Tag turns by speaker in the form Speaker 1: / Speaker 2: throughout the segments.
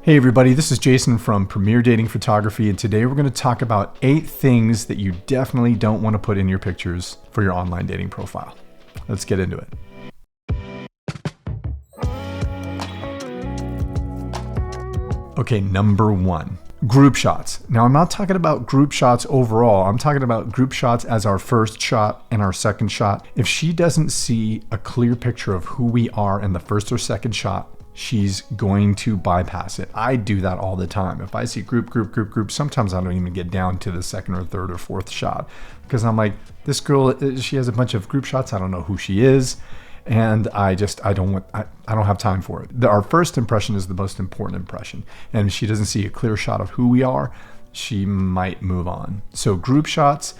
Speaker 1: Hey everybody, this is Jason from Premier Dating Photography, and today we're going to talk about 8 things that you definitely don't want to put in your pictures for your online dating profile. Let's get into it. Okay, number 1, group shots. Now I'm not talking about group shots overall. I'm talking about group shots as our first shot and our second shot. If she doesn't see a clear picture of who we are in the first or second shot, she's going to bypass it. I do that all the time. If I see group, sometimes I don't even get down to the second or third or fourth shot because I'm like, this girl, she has a bunch of group shots. I don't know who she is. And I don't have time for it. Our first impression is the most important impression. And if she doesn't see a clear shot of who we are, she might move on. So group shots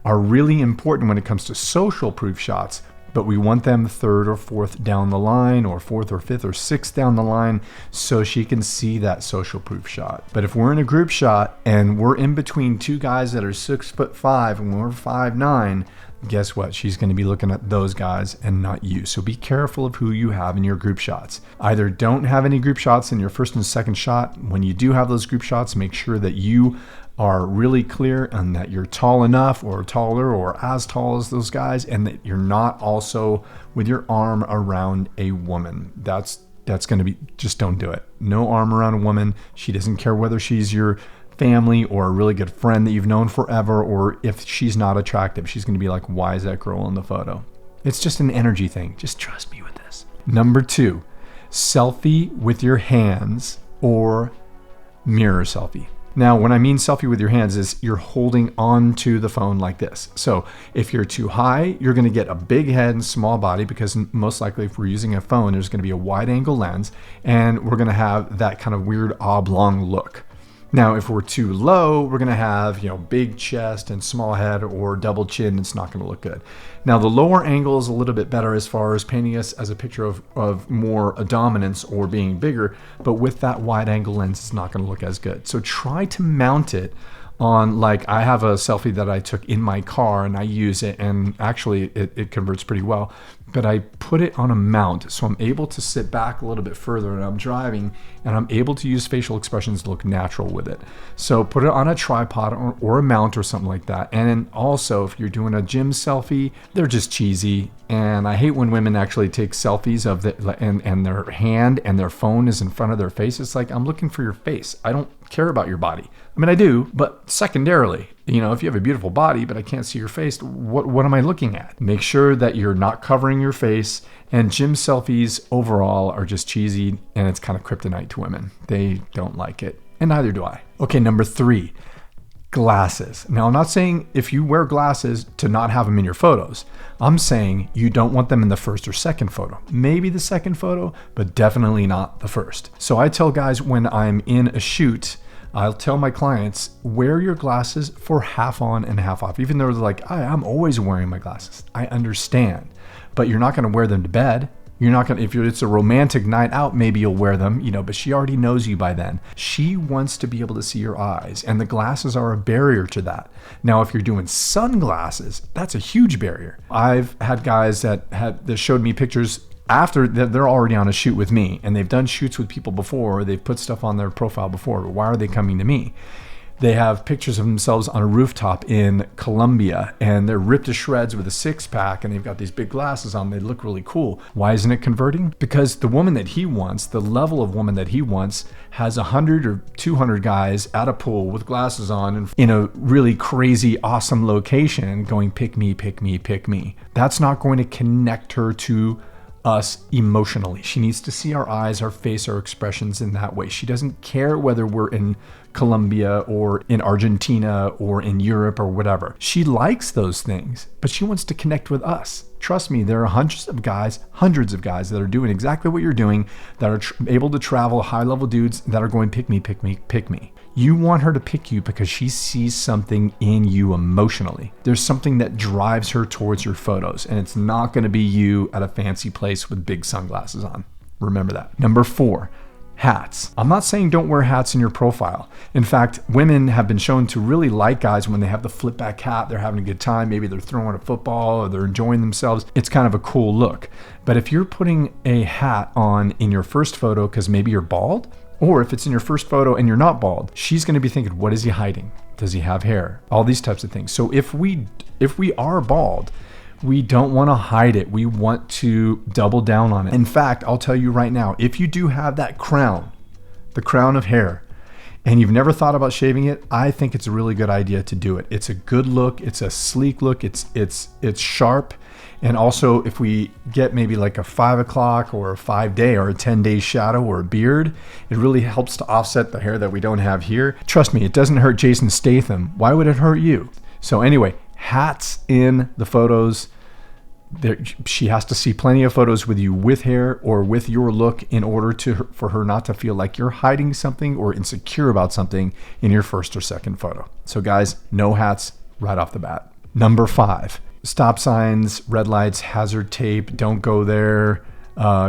Speaker 1: are really important when it comes to social proof shots, but we want them third or fourth down the line, or fourth or fifth or sixth down the line, so she can see that social proof shot. But if we're in a group shot and we're in between two guys that are 6'5" and we're 5'9", guess what? She's going to be looking at those guys and not you. So be careful of who you have in your group shots. Either don't have any group shots in your first and second shot. When you do have those group shots, make sure that you are really clear and that you're tall enough or taller or as tall as those guys, and that you're not also with your arm around a woman. That's going to be, just don't do it. No arm around a woman. She doesn't care whether she's your family or a really good friend that you've known forever, or if she's not attractive, she's going to be like, why is that girl in the photo? It's just an energy thing. Just trust me with this. Number 2, selfie with your hands or mirror selfie. Now, when I mean selfie with your hands is you're holding onto the phone like this. So if you're too high, you're going to get a big head and small body, because most likely if we're using a phone, there's going to be a wide angle lens and we're going to have that kind of weird oblong look. Now, if we're too low, we're going to have, big chest and small head or double chin. It's not going to look good. Now, the lower angle is a little bit better as far as painting us as a picture of more dominance or being bigger, but with that wide angle lens, it's not going to look as good. So try to mount it on, like, I have a selfie that I took in my car and I use it, and actually it converts pretty well, but I put it on a mount so I'm able to sit back a little bit further and I'm driving and I'm able to use facial expressions to look natural with it. So put it on a tripod or a mount or something like that. And then also, if you're doing a gym selfie, they're just cheesy. And I hate when women actually take selfies of and their hand and their phone is in front of their face. It's like, I'm looking for your face. I don't care about your body. I mean, I do, but secondarily, if you have a beautiful body, but I can't see your face, what am I looking at? Make sure that you're not covering your face. And gym selfies overall are just cheesy, and it's kind of kryptonite to women. They don't like it, and neither do I. Okay, number 3, glasses. Now, I'm not saying if you wear glasses to not have them in your photos. I'm saying you don't want them in the first or second photo. Maybe the second photo, but definitely not the first. So I tell guys when I'm in a shoot, I'll tell my clients, wear your glasses for half on and half off. Even though they're like, I'm always wearing my glasses. I understand, but you're not going to wear them to bed. You're not going to, if it's a romantic night out, maybe you'll wear them, but she already knows you by then. She wants to be able to see your eyes, and the glasses are a barrier to that. Now, if you're doing sunglasses, that's a huge barrier. I've had guys that showed me pictures after they're already on a shoot with me, and they've done shoots with people before, or they've put stuff on their profile before. Why are they coming to me? They have pictures of themselves on a rooftop in Colombia, and they're ripped to shreds with a 6-pack, and they've got these big glasses on. They look really cool. Why isn't it converting? Because the woman that he wants, the level of woman that he wants, has 100 or 200 guys at a pool with glasses on and in a really crazy, awesome location going, pick me, pick me, pick me. That's not going to connect her to us emotionally. She needs to see our eyes, our face, our expressions in that way. She doesn't care whether we're in Colombia or in Argentina or in Europe or whatever. She likes those things, but she wants to connect with us. Trust me, there are hundreds of guys that are doing exactly what you're doing, that are able to travel, high-level dudes that are going, pick me, pick me, pick me. You want her to pick you because she sees something in you emotionally. There's something that drives her towards your photos, and it's not going to be you at a fancy place with big sunglasses on. Remember that. Number 4, hats. I'm not saying don't wear hats in your profile. In fact, women have been shown to really like guys when they have the flip back hat. They're having a good time. Maybe they're throwing a football or they're enjoying themselves. It's kind of a cool look. But if you're putting a hat on in your first photo because maybe you're bald, Or if it's in your first photo and you're not bald, she's going to be thinking, what is he hiding? Does he have hair? All these types of things. So if we are bald, we don't want to hide it. We want to double down on it. In fact, I'll tell you right now, if you do have that crown, the crown of hair, and you've never thought about shaving it, I think it's a really good idea to do it. It's a good look. It's a sleek look. It's sharp. And also, if we get maybe like a 5 o'clock or a 5-day or a 10-day shadow or a beard, it really helps to offset the hair that we don't have here. Trust me, it doesn't hurt Jason Statham. Why would it hurt you? So anyway, hats in the photos. She has to see plenty of photos with you with hair or with your look in order for her not to feel like you're hiding something or insecure about something in your first or second photo. So guys, no hats right off the bat. Number 5, stop signs, red lights, hazard tape, don't go there,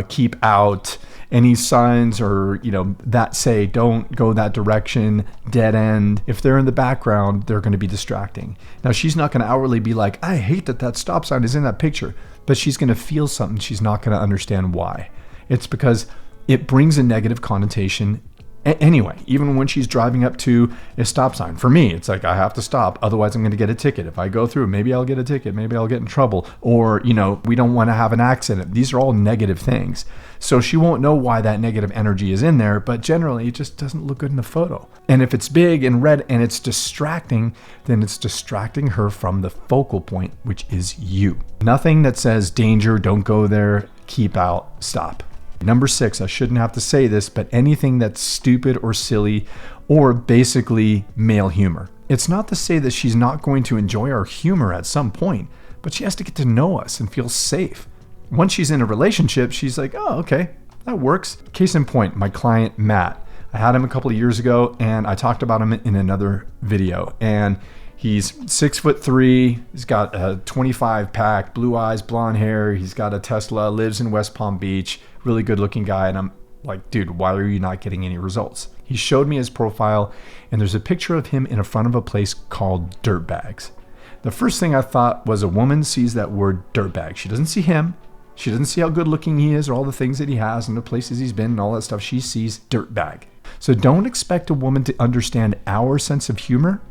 Speaker 1: keep out. Any signs or, that say don't go that direction, dead end. If they're in the background, they're going to be distracting. Now, she's not going to outwardly be like, I hate that stop sign is in that picture, but she's going to feel something. She's not going to understand why. It's because it brings a negative connotation anyway, even when she's driving up to a stop sign. For me, it's like, I have to stop, otherwise I'm going to get a ticket. If I go through, maybe I'll get a ticket, maybe I'll get in trouble, or, we don't want to have an accident. These are all negative things. So she won't know why that negative energy is in there, but generally it just doesn't look good in the photo. And if it's big and red and it's distracting, then it's distracting her from the focal point, which is you. Nothing that says danger, don't go there, keep out, stop. Number 6, I shouldn't have to say this, but anything that's stupid or silly or basically male humor. It's not to say that she's not going to enjoy our humor at some point, but she has to get to know us and feel safe. Once she's in a relationship, she's like, oh, okay, that works. Case in point, my client, Matt. I had him a couple of years ago and I talked about him in another video. And he's 6'3", he's got a 25 pack, blue eyes, blonde hair. He's got a Tesla, lives in West Palm Beach, really good looking guy. And I'm like, dude, why are you not getting any results? He showed me his profile and there's a picture of him in front of a place called Dirtbags. The first thing I thought was a woman sees that word dirtbag. She doesn't see him. She doesn't see how good looking he is or all the things that he has and the places he's been and all that stuff. She sees dirtbag. So don't expect a woman to understand our sense of humor.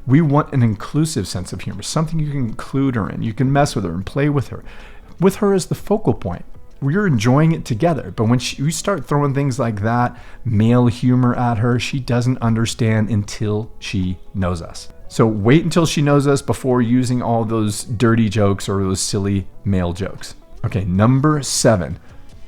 Speaker 1: We want an inclusive sense of humor, something you can include her in. You can mess with her and play with her as the focal point. We're enjoying it together. But when you start throwing things like that, male humor at her, she doesn't understand until she knows us. So wait until she knows us before using all those dirty jokes or those silly male jokes. Okay, number 7,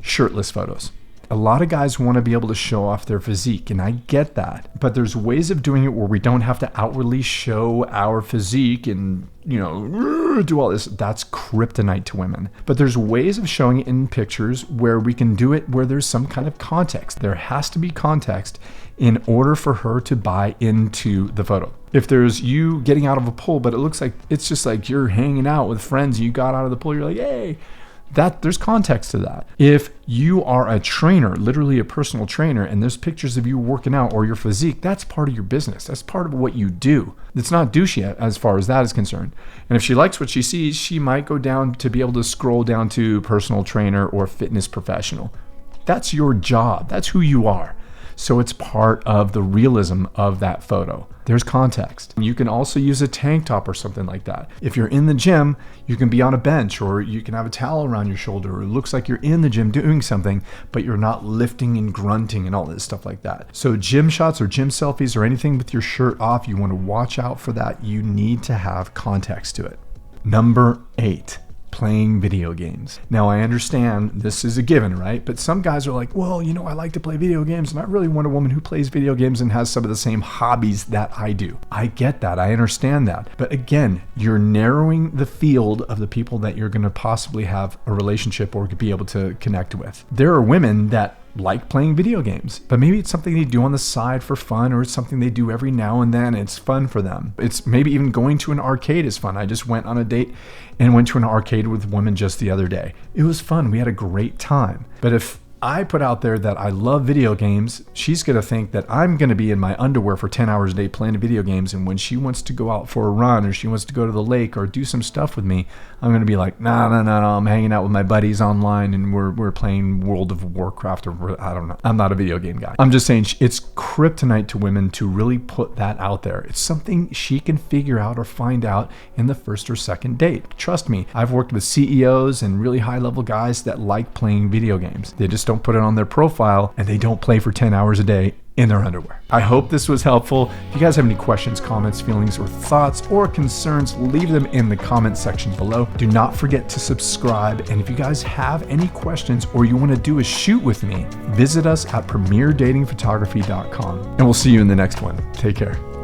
Speaker 1: shirtless photos. A lot of guys want to be able to show off their physique, and I get that. But there's ways of doing it where we don't have to outwardly show our physique and, do all this. That's kryptonite to women. But there's ways of showing it in pictures where we can do it where there's some kind of context. There has to be context in order for her to buy into the photo. If there's you getting out of a pool, but it looks like it's just like you're hanging out with friends, you got out of the pool, you're like, hey, there's context to that. If you are a trainer, literally a personal trainer, and there's pictures of you working out or your physique, that's part of your business. That's part of what you do. It's not douchey as far as that is concerned. And if she likes what she sees, she might go down to be able to scroll down to personal trainer or fitness professional. That's your job. That's who you are. So it's part of the realism of that photo. There's context. You can also use a tank top or something like that. If you're in the gym, you can be on a bench or you can have a towel around your shoulder, or it looks like you're in the gym doing something, but you're not lifting and grunting and all this stuff like that. So gym shots or gym selfies or anything with your shirt off, you want to watch out for that. You need to have context to it. Number 8. Playing video games. Now, I understand this is a given, right? But some guys are like, well, I like to play video games and I really want a woman who plays video games and has some of the same hobbies that I do. I get that. I understand that. But again, you're narrowing the field of the people that you're going to possibly have a relationship or be able to connect with. There are women that like playing video games, but maybe it's something they do on the side for fun, or it's something they do every now and then. It's fun for them. It's maybe even going to an arcade is fun. I just went on a date and went to an arcade with a woman just the other day. It was fun. We had a great time. But if I put out there that I love video games, she's going to think that I'm going to be in my underwear for 10 hours a day playing video games. And when she wants to go out for a run or she wants to go to the lake or do some stuff with me, I'm going to be like, no, I'm hanging out with my buddies online and we're playing World of Warcraft or I don't know. I'm not a video game guy. I'm just saying it's kryptonite to women to really put that out there. It's something she can figure out or find out in the first or second date. Trust me, I've worked with CEOs and really high level guys that like playing video games. They just don't put it on their profile and they don't play for 10 hours a day in their underwear. I hope this was helpful. If you guys have any questions, comments, feelings, or thoughts or concerns, leave them in the comment section below. Do not forget to subscribe. And if you guys have any questions or you want to do a shoot with me, visit us at premierdatingphotography.com. And we'll see you in the next one. Take care.